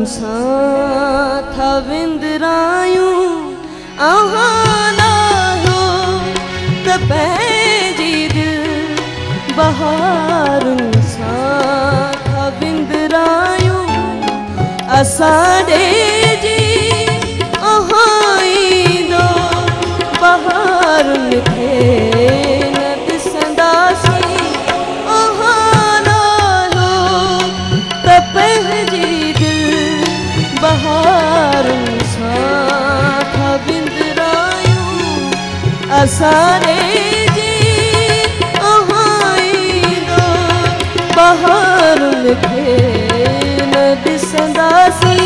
सां था विंदरायूं आहाना हो त पंहिंजी दिल बहारुनि सां था विंदरायूं असां जी आहाईंदो बहारुनि खे न ॾिसंदासीं आहाना हो त पंहिंजी बहारुनि सां था विंदरायूं असां जी आहाईंदो बहारुनि खे न ॾिसंदासीं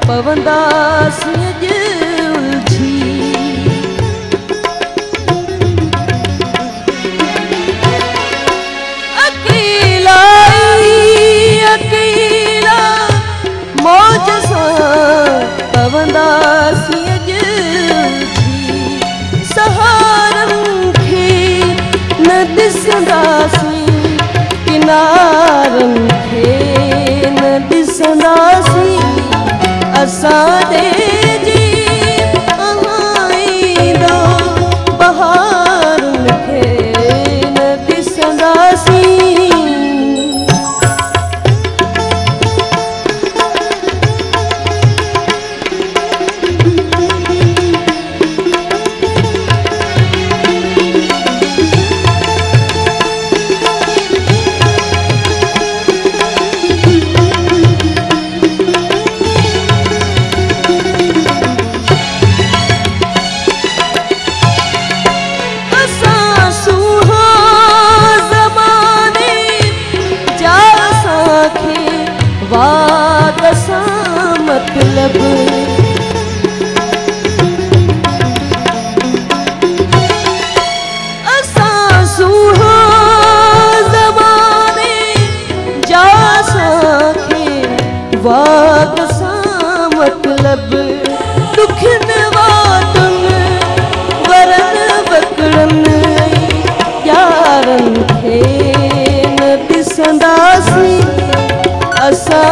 पवंदासीं अॼु उलझी अकेला मौज सां पवंदासीं अॼु उलझी सहारनि खे न ॾिसंदासीं किनारनि खे न ॾिसंदासीं असां जी आहाईंदो बहारुनि खे न ॾिसंदासीं वाद सां मतलब असां सूहा ज़माने जा असांखे वाद सां मतलब दुखनि वातुनि वरनि वकड़नि यारनि खे न ॾिसंदासीं असां